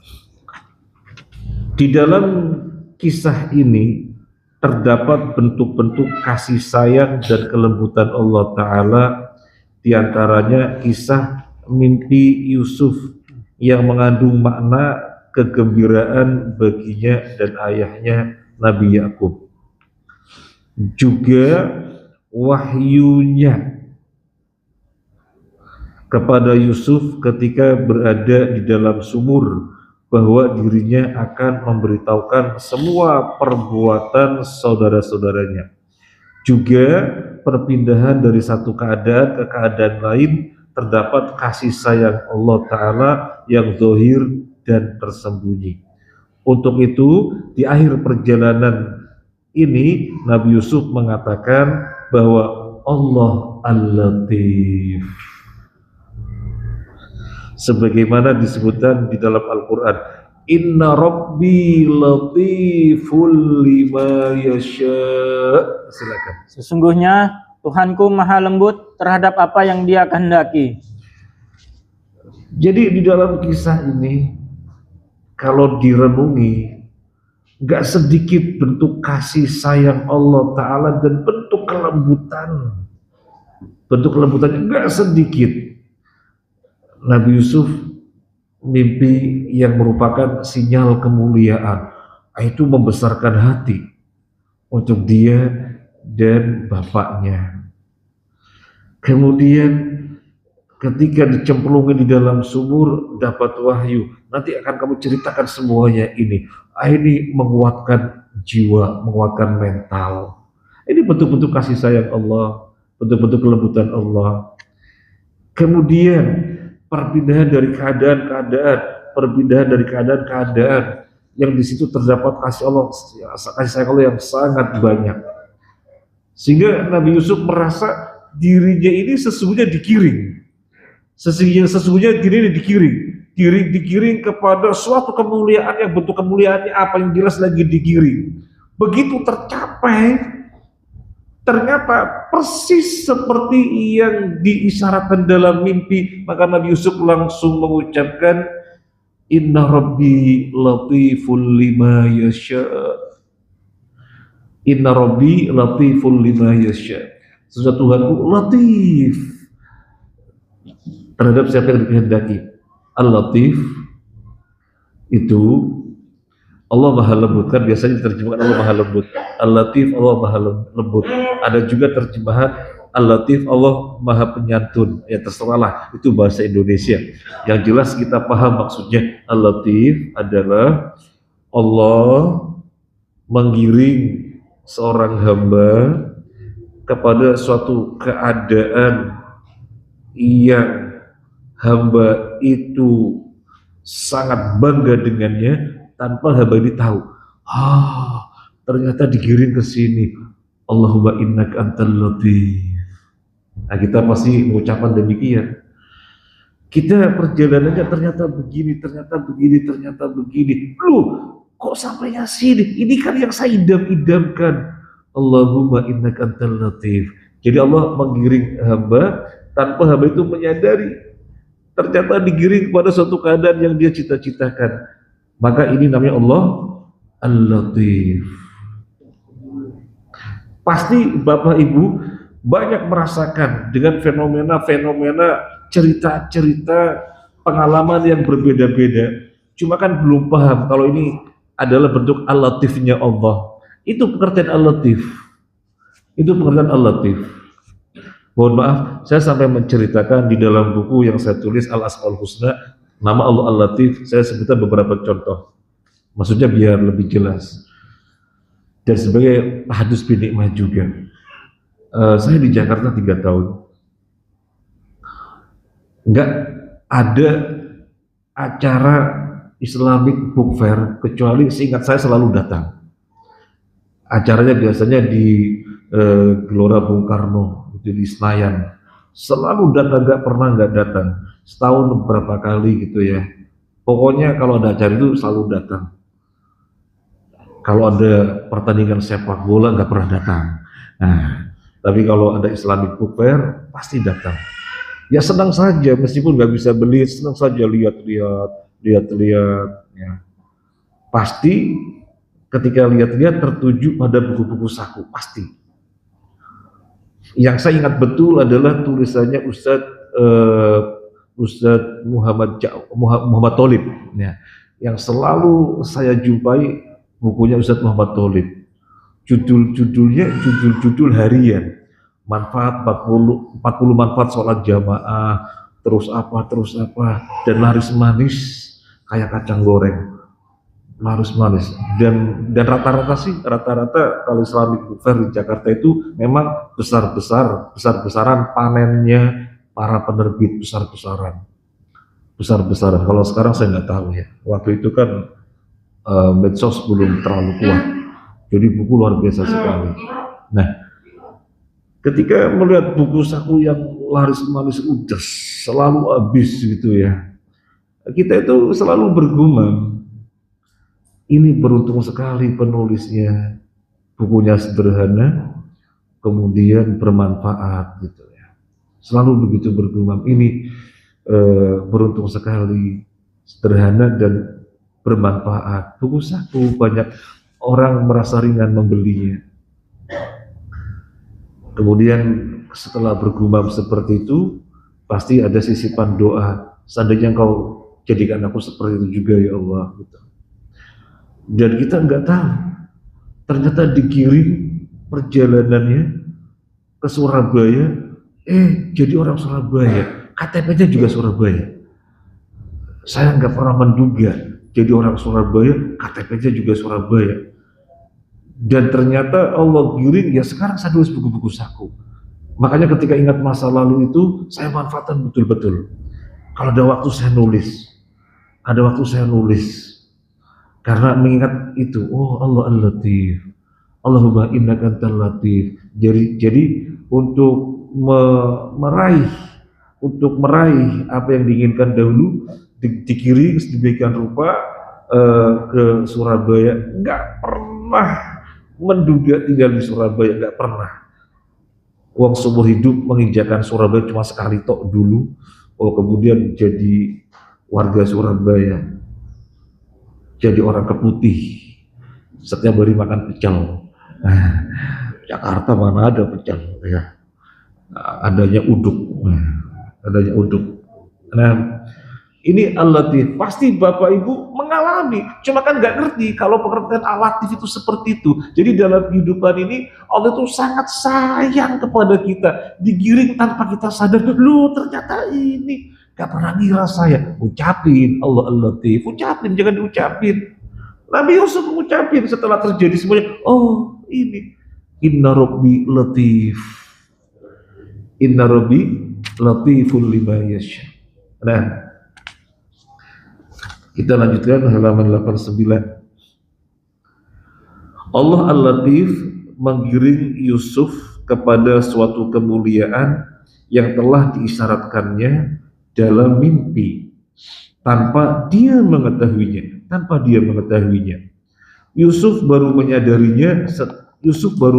A: Di dalam kisah ini terdapat bentuk-bentuk kasih sayang dan kelembutan Allah Ta'ala, diantaranya kisah mimpi Yusuf yang mengandung makna kegembiraan baginya dan ayahnya Nabi Yakub. Juga wahyunya kepada Yusuf ketika berada di dalam sumur bahwa dirinya akan memberitahukan semua perbuatan saudara-saudaranya. Juga perpindahan dari satu keadaan ke keadaan lain, terdapat kasih sayang Allah Ta'ala yang zahir dan tersembunyi. Untuk itu, di akhir perjalanan ini Nabi Yusuf mengatakan bahwa Allah Al-Latif, sebagaimana disebutkan di dalam Al-Quran, Inna Rabbi latiful lima yasha. Silakan.
B: Sesungguhnya Tuhanku maha lembut terhadap apa yang Dia kehendaki.
A: Jadi di dalam kisah ini, kalau direnungi, gak sedikit bentuk kasih sayang Allah Ta'ala dan bentuk kelembutan. Bentuk kelembutannya gak sedikit. Nabi Yusuf mimpi yang merupakan sinyal kemuliaan, itu membesarkan hati untuk dia dan bapaknya. Kemudian ketika dicemplungin di dalam sumur dapat wahyu, nanti akan kamu ceritakan semuanya ini. Ini menguatkan jiwa, menguatkan mental. Ini bentuk-bentuk kasih sayang Allah, bentuk-bentuk kelembutan Allah. Kemudian perpindahan dari keadaan yang di situ terdapat kasih sayang Allah yang sangat banyak. Sehingga Nabi Yusuf merasa dirinya ini sesungguhnya digiring. Sesungguhnya dirinya digiring kepada suatu kemuliaan yang bentuk kemuliaannya apa yang jelas lagi digiring. Begitu tercapai, ternyata persis seperti yang diisyaratkan dalam mimpi, maka Nabi Yusuf langsung mengucapkan Inna Rabbi latiful lima yasha. Inna Rabbi latiful lima yasha. Sesungguhnya Tuhanku latif terhadap siapa yang dikehendaki. Al-Latif itu Allah maha lembut, kan biasanya diterjemahkan Allah maha lembut. Al-Latif Allah maha lembut. Ada juga terjemahan Al-Latif Allah maha penyantun. Ya terserahlah, itu bahasa Indonesia. Yang jelas kita paham maksudnya. Al-Latif adalah Allah menggiring seorang hamba kepada suatu keadaan yang hamba itu sangat bangga dengannya tanpa hamba ini tahu. Ternyata digiring ke sini. Allahumma innaka antal latif. Nah, kita pasti mengucapkan demikian. Kita perjalanannya ternyata begini, ternyata begini. Loh, kok sampainya sini? Ini kan yang saya idam-idamkan. Allahumma innaka antal latif. Jadi Allah menggiring hamba tanpa hamba itu menyadari. Ternyata digiring kepada suatu keadaan yang dia cita-citakan. Maka ini namanya Allah Al-Latif. Pasti Bapak Ibu banyak merasakan dengan fenomena-fenomena, cerita-cerita, pengalaman yang berbeda-beda. Cuma kan belum paham kalau ini adalah bentuk Al-Latifnya Allah. Itu pengertian Al-Latif. Itu pengertian Al-Latif. Mohon maaf, saya sampai menceritakan di dalam buku yang saya tulis Al-Asmaul Husna, nama Allah Al-Latif, saya sebutkan beberapa contoh. Maksudnya biar lebih jelas. Dan sebagai hadis bin nikmah juga. Saya di Jakarta 3 tahun. Enggak ada acara Islamic Book Fair kecuali seingat saya selalu datang. Acaranya biasanya di Gelora Bung Karno di Senayan, selalu datang, nggak pernah nggak datang. Setahun beberapa kali gitu ya. Pokoknya kalau ada acara itu selalu datang. Kalau ada pertandingan sepak bola nggak pernah datang. Nah, tapi kalau ada Islamic Book Fair pasti datang. Ya senang saja, meskipun nggak bisa beli, senang saja lihat-lihat. Ya. Pasti ketika lihat-lihat tertuju pada buku-buku saku, pasti. Yang saya ingat betul adalah tulisannya Ustadz Muhammad Tholib, ya, yang selalu saya jumpai bukunya Ustadz Muhammad Tholib. Judul-judulnya judul harian, manfaat 40 manfaat sholat jamaah, terus apa, dan laris manis kayak kacang goreng, laris manis. Dan rata-rata kalau Islamic Book Fair di Jakarta itu memang besar-besaran panennya para penerbit, besar-besaran. Kalau sekarang saya nggak tahu ya. Waktu itu kan medsos belum terlalu kuat, jadi buku luar biasa sekali. Nah, ketika melihat buku saku yang laris manis udah selalu habis gitu ya, kita itu selalu bergumam, ini beruntung sekali penulisnya, bukunya sederhana kemudian bermanfaat gitu ya. Selalu begitu bergumam, ini beruntung sekali, sederhana dan bermanfaat. Buku saku banyak orang merasa ringan membelinya. Kemudian setelah bergumam seperti itu, pasti ada sisipan doa, seandainya Engkau jadikan aku seperti itu juga ya Allah gitu. Dan kita nggak tahu, ternyata digiring perjalanannya ke Surabaya, jadi orang Surabaya, KTP-nya juga Surabaya. Saya nggak pernah menduga jadi orang Surabaya, KTP-nya juga Surabaya. Dan ternyata Allah giring, ya sekarang saya tulis buku-buku saku. Makanya ketika ingat masa lalu itu, saya manfaatkan betul-betul. Kalau ada waktu saya nulis. Karena mengingat itu, oh Allah Al-Latif, Allahumma innaka antal latif. Jadi untuk meraih apa yang diinginkan dahulu, dikirim sedemikian rupa ke Surabaya. Nggak pernah menduga tinggal di Surabaya, nggak pernah. Uang seumur hidup menginjakan Surabaya cuma sekali tok dulu. Oh, kemudian jadi warga Surabaya, jadi orang keputih, setiap hari makan pecel. Jakarta mana ada pecel ya, adanya uduk. Nah, ini Al-Latif, pasti Bapak Ibu mengalami, cuma kan nggak ngerti kalau pengertian Al-Latif itu seperti itu. Jadi dalam kehidupan ini Allah itu sangat sayang kepada kita, digiring tanpa kita sadar. Lu ternyata ini gak pernah ngira saya. Ucapin Allah Al-Latif, ucapin, jangan diucapin. Nabi Yusuf mengucapin setelah terjadi semuanya, oh ini Inna Rabbi Latif, Inna Rabbi Latiful lima yasha. Nah, kita lanjutkan halaman 89. Allah Al-Latif menggiring Yusuf kepada suatu kemuliaan yang telah diisyaratkannya dalam mimpi tanpa dia mengetahuinya. Yusuf baru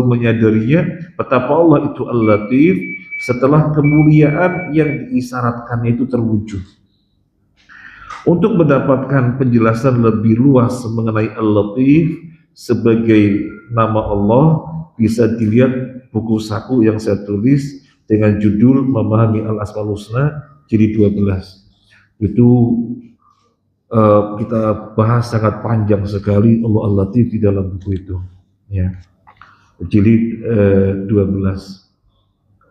A: menyadarinya betapa Allah itu Al-Latif setelah kemuliaan yang diisyaratkannya itu terwujud. Untuk mendapatkan penjelasan lebih luas mengenai Al-Latif sebagai nama Allah, bisa dilihat buku saku yang saya tulis dengan judul Memahami Al-Asmaul Husna jilid 12. Itu kita bahas sangat panjang sekali Allah Al-Latif di dalam buku itu ya, jilid 12.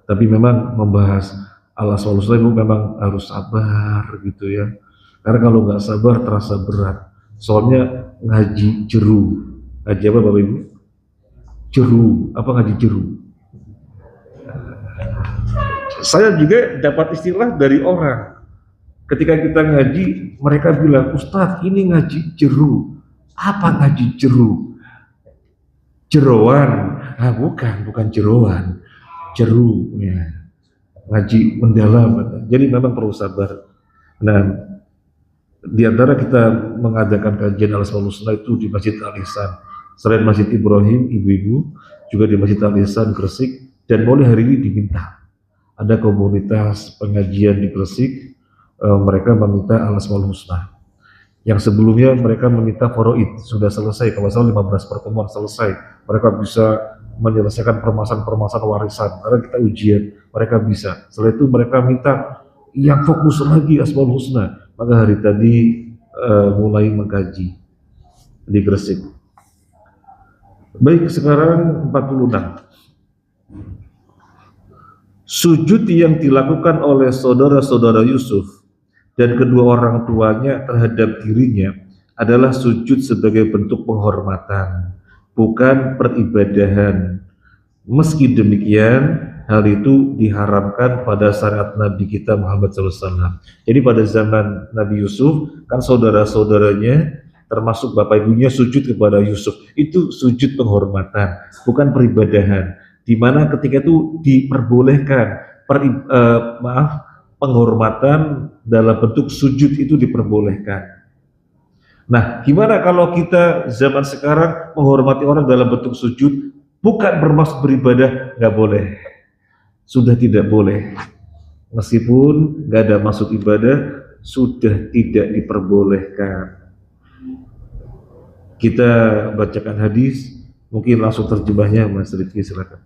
A: Tapi memang membahas Al-Asmaul Husna itu memang harus sabar gitu ya. Karena kalau nggak sabar terasa berat. Soalnya ngaji jeru. Ngaji apa Bapak Ibu? Jeru. Apa ngaji jeru? Saya juga dapat istilah dari orang. Ketika kita ngaji, mereka bilang, Ustadz ini ngaji jeru. Apa ngaji jeru? Jeroan. Ah, bukan jeroan. Jeru. Ya. Ngaji mendalam. Jadi memang perlu sabar. Nah, Di antara kita mengadakan kajian Al-Asmaul Husna itu di Masjid Al-Ihsan. Selain Masjid Ibrahim, ibu-ibu, juga di Masjid Al-Ihsan Gresik, dan mulai hari ini diminta. Ada komunitas pengajian di Gresik, mereka meminta Al-Asmaul Husna. Yang sebelumnya mereka meminta faraid, sudah selesai, kalau salah 15 pertemuan selesai. Mereka bisa menyelesaikan permasalahan-permasalahan warisan, karena kita ujian, mereka bisa. Setelah itu mereka minta yang fokus lagi Asmaul Husna. Maka hari tadi mulai mengkaji di Gresik. Baik, sekarang 46. Sujud yang dilakukan oleh saudara-saudara Yusuf dan kedua orang tuanya terhadap dirinya adalah sujud sebagai bentuk penghormatan, bukan peribadahan. Meski demikian, hal itu diharamkan pada syariat Nabi kita Muhammad SAW. Jadi pada zaman Nabi Yusuf, kan saudara-saudaranya termasuk bapak ibunya sujud kepada Yusuf. Itu sujud penghormatan, bukan peribadahan. Di mana ketika itu diperbolehkan penghormatan dalam bentuk sujud itu diperbolehkan. Nah, gimana kalau kita zaman sekarang menghormati orang dalam bentuk sujud, bukan bermaksud beribadah, nggak boleh. Sudah tidak boleh. Meskipun nggak ada maksud ibadah, sudah tidak diperbolehkan. Kita bacakan hadis, mungkin langsung terjemahnya, Mas Rifki, silakan.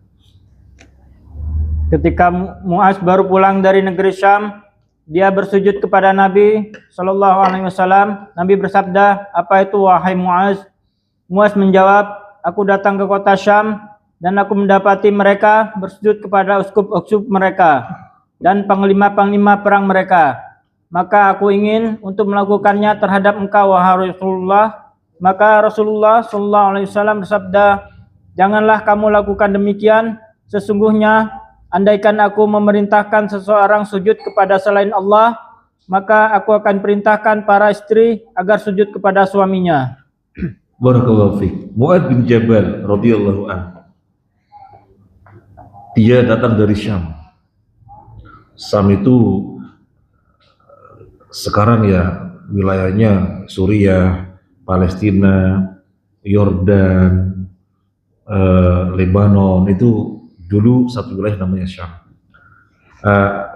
B: Ketika Muaz baru pulang dari negeri Syam, dia bersujud kepada Nabi Shallallahu Alaihi Wasallam. Nabi bersabda, "Apa itu wahai Muaz?" Muaz menjawab, "Aku datang ke kota Syam dan aku mendapati mereka bersujud kepada uskup-uskup mereka dan panglima-panglima perang mereka. Maka aku ingin untuk melakukannya terhadap engkau, wahai Rasulullah." Maka Rasulullah Shallallahu Alaihi Wasallam bersabda, "Janganlah kamu lakukan demikian. Sesungguhnya, andaikan aku memerintahkan seseorang sujud kepada selain Allah, maka aku akan perintahkan para istri agar sujud kepada suaminya."
A: Barakallahu fiik. Mu'adz bin Jabal radhiyallahu anhu. Dia datang dari Syam. Syam itu sekarang ya wilayahnya Suriah, Palestina, Yordan, Lebanon, itu dulu satu wilayah namanya Syam.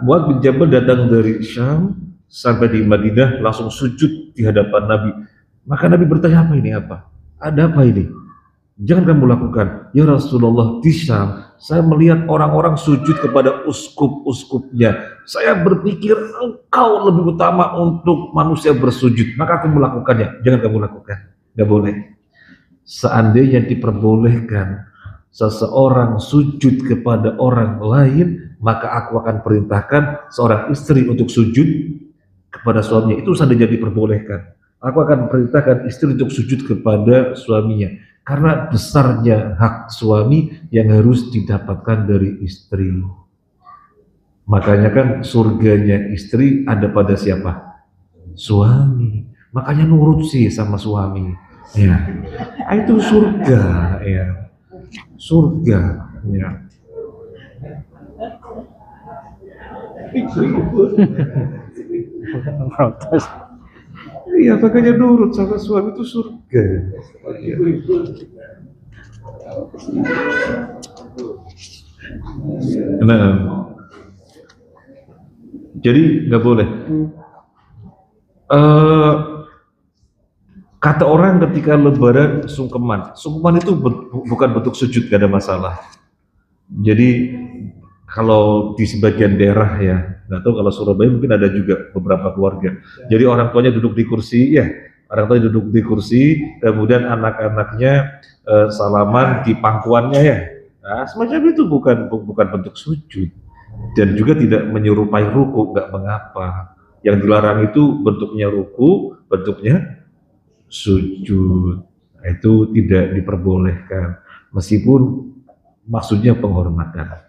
A: Mu'adz bin Jabal datang dari Syam sampai di Madinah, langsung sujud di hadapan Nabi. Maka Nabi bertanya, apa ini, apa? Ada apa ini? Jangan kamu lakukan. Ya Rasulullah, di Syam saya melihat orang-orang sujud kepada uskup-uskupnya. Saya berpikir engkau lebih utama untuk manusia bersujud, maka aku melakukannya. Jangan kamu lakukan. Gak boleh. Seandainya diperbolehkan seseorang sujud kepada orang lain, maka aku akan perintahkan seorang istri untuk sujud kepada suaminya. Itu seandainya diperbolehkan. Aku akan perintahkan istri untuk sujud kepada suaminya. Karena besarnya hak suami yang harus didapatkan dari istri. Makanya kan surganya istri ada pada siapa? Suami. Makanya nurut sih sama suami. Ya, itu surga. Ya, surga. Ya.
B: Protes.
A: Iya, makanya nurut sama suami itu surga. Nah, jadi nggak boleh. Kata orang ketika Lebaran sungkeman itu bukan bentuk sujud, gak ada masalah. Jadi kalau di sebagian daerah ya, nggak tahu kalau Surabaya mungkin ada juga beberapa keluarga. Jadi orang tuanya duduk di kursi, ya, orang tuanya duduk di kursi, kemudian anak-anaknya salaman di pangkuannya ya. Nah, semacam itu bukan bentuk sujud dan juga tidak menyerupai ruku, nggak mengapa. Yang dilarang itu bentuknya ruku, bentuknya sujud. Itu tidak diperbolehkan, meskipun maksudnya penghormatan.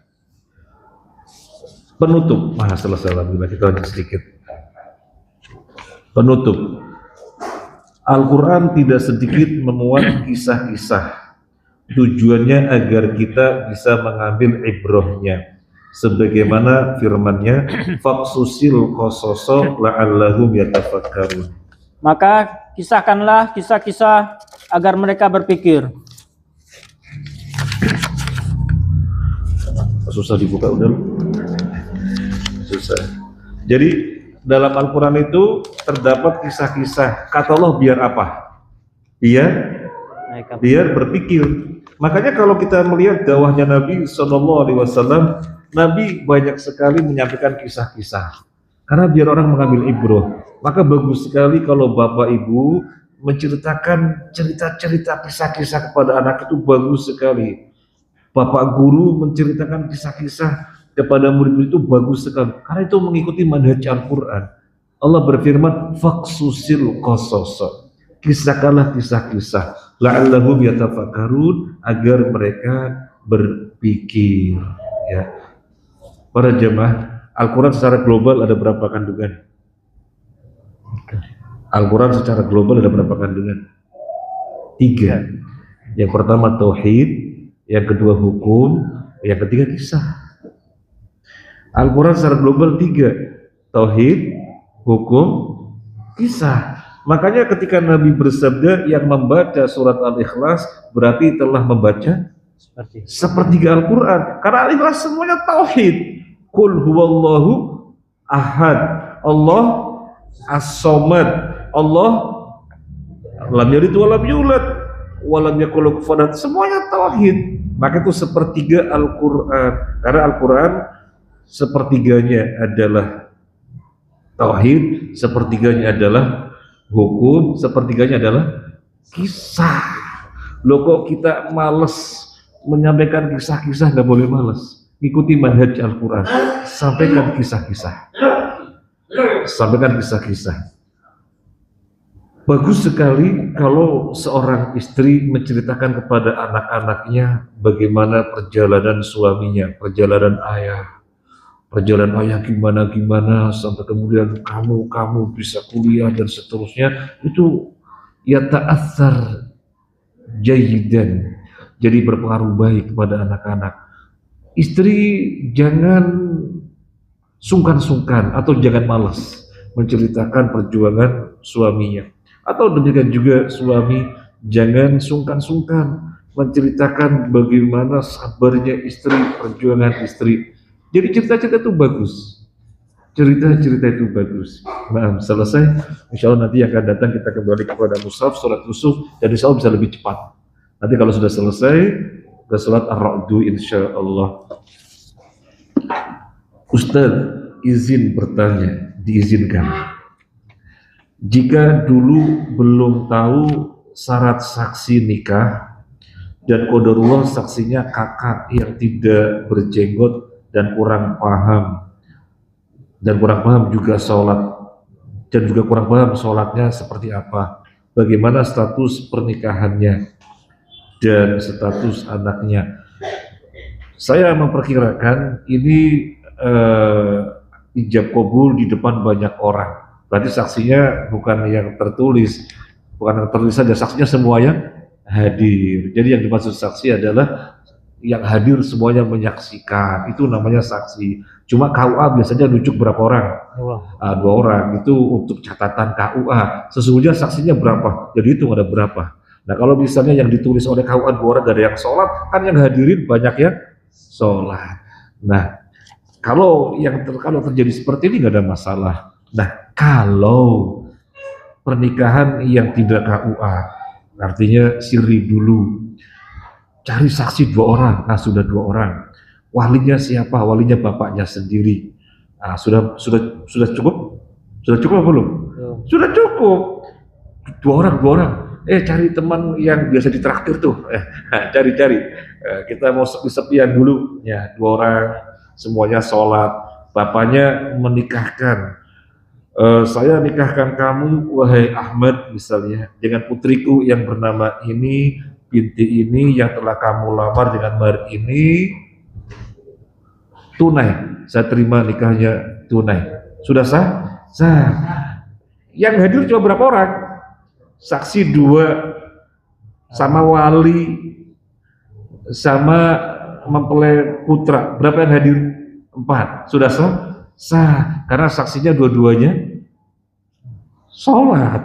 A: Penutup, selesai alhamdulillah, kita lanjut sedikit. Penutup, Al-Quran tidak sedikit memuat kisah-kisah, tujuannya agar kita bisa mengambil ibrahnya, sebagaimana firman-Nya, faqsusil qasasa la'allahum yatafakkarun.
B: Maka kisahkanlah kisah-kisah agar mereka berpikir.
A: Susah dibuka udah. Susah. Jadi dalam Al-Quran itu terdapat kisah-kisah. Kata Allah biar apa? Biar berpikir. Makanya kalau kita melihat dakwahnya Nabi SAW, Nabi banyak sekali menyampaikan kisah-kisah. Karena biar orang mengambil ibrah. Maka bagus sekali kalau bapak ibu menceritakan cerita-cerita kisah-kisah kepada anak, itu bagus sekali. Bapak guru menceritakan kisah-kisah kepada murid-murid itu bagus sekali. Karena itu mengikuti manhaj Al-Quran. Allah berfirman, "Faqsusil qasas." Kisahkanlah kisah-kisah, la'allahum yatafakkarun, agar mereka berpikir. Ya, para jemaah, Al-Quran secara global ada berapa kandungan? Al-Quran secara global ada berapa kandungan? 3. Yang pertama tauhid, yang kedua hukum, yang ketiga kisah. Al-Quran secara global 3, tauhid, hukum, kisah. Makanya ketika Nabi bersabda yang membaca surat Al-Ikhlas berarti telah membaca sepertiga Al-Quran. Karena Al-Ikhlas semuanya tauhid. Qul huwallahu ahad, Allah as-somad, Allah lam yalid wa lam yulad wa lam yakul lahu kufuwan ahad, semuanya tauhid. Maka itu sepertiga Al-Quran. Karena Al-Quran sepertiganya adalah tauhid, sepertiganya adalah hukum, sepertiganya adalah kisah. Loh kok kita males menyampaikan kisah-kisah? Nggak boleh males. Ikuti manhaj Al-Quran, sampaikan kisah-kisah, sampaikan kisah-kisah. Bagus sekali kalau seorang istri menceritakan kepada anak-anaknya bagaimana perjalanan suaminya, perjalanan ayah gimana sampai kemudian kamu bisa kuliah dan seterusnya. Itu ya ta'athar jayidan, jadi berpengaruh baik kepada anak-anak. Istri jangan sungkan-sungkan atau jangan malas menceritakan perjuangan suaminya, atau demikian juga suami jangan sungkan-sungkan menceritakan bagaimana sabarnya istri, perjuangan istri. Jadi cerita-cerita itu bagus, cerita-cerita itu bagus. Nah, selesai, insya Allah nanti yang akan datang kita kembali kepada mushaf surat Yusuf, dan insya Allah bisa lebih cepat. Nanti kalau sudah selesai ke surat Ar-Ra'du insya Allah. Ustadz, izin bertanya, diizinkan. Jika dulu belum tahu syarat saksi nikah dan qadarullah saksinya kakak yang tidak berjenggot dan kurang paham juga sholat, dan juga kurang paham sholatnya seperti apa, bagaimana status pernikahannya dan status anaknya? Saya memperkirakan ini ijab kabul di depan banyak orang. Berarti saksinya bukan yang tertulis, saja, saksinya semuanya hadir. Jadi yang dimaksud saksi adalah yang hadir semuanya menyaksikan, itu namanya saksi. Cuma KUA biasanya rujuk berapa orang? 2 orang, itu untuk catatan KUA. Sesungguhnya saksinya berapa? Jadi itu ada berapa. Nah kalau misalnya yang ditulis oleh KUA 2 orang, gak ada yang sholat, kan yang hadirin banyak yang sholat. Nah kalau terjadi seperti ini nggak ada masalah. Nah kalau pernikahan yang tidak KUA, artinya siri dulu, cari saksi 2 orang. Nah sudah 2 orang, walinya siapa? Walinya bapaknya sendiri. Nah, sudah cukup? Sudah cukup apa belum? Sudah cukup. 2 orang. Cari teman yang biasa ditraktir tuh. Cari. Kita mau sepi-sepian dulu. Ya, 2 orang, semuanya sholat. Bapaknya menikahkan. Saya nikahkan kamu, wahai Ahmad misalnya, dengan putriku yang bernama ini, binti ini, yang telah kamu lamar dengan mahar ini, tunai. Saya terima nikahnya tunai. Sudah sah? Sah. Yang hadir cuma berapa orang? Saksi 2, sama wali, sama mempelai putra. Berapa yang hadir? 4. Sudah sah? Sah. Karena saksinya dua-duanya sholat.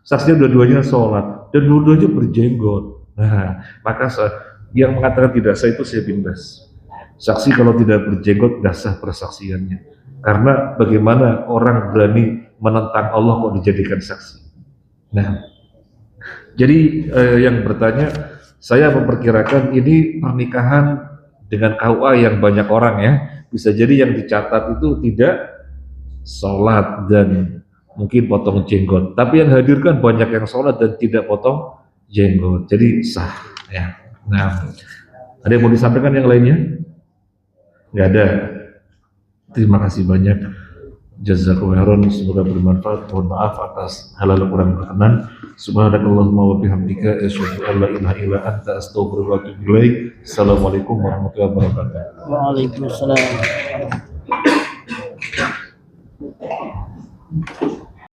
A: Saksinya dua-duanya sholat dan dua-duanya berjenggot. Nah, maka yang mengatakan tidak sah itu saya bindas. Saksi kalau tidak berjenggot tidak sah persaksiannya. Karena bagaimana orang berani menentang Allah kok dijadikan saksi. Nah, jadi yang bertanya, saya memperkirakan ini pernikahan dengan KUA yang banyak orang ya. Bisa jadi yang dicatat itu tidak sholat dan mungkin potong jenggot. Tapi yang hadir kan banyak yang sholat dan tidak potong jenggot. Jadi sah ya. Nah, ada yang mau disampaikan yang lainnya? Nggak ada. Terima kasih banyak. Jazakumullah khairan, semoga bermanfaat. Mohon maaf atas hal-hal kurang berkenan. Subhanakallahumma wa bihamdika asyhadu an la ilaha illa anta astaghfiruka wa atubu ilaik. Assalamualaikum warahmatullahi wabarakatuh.
B: Waalaikumsalam.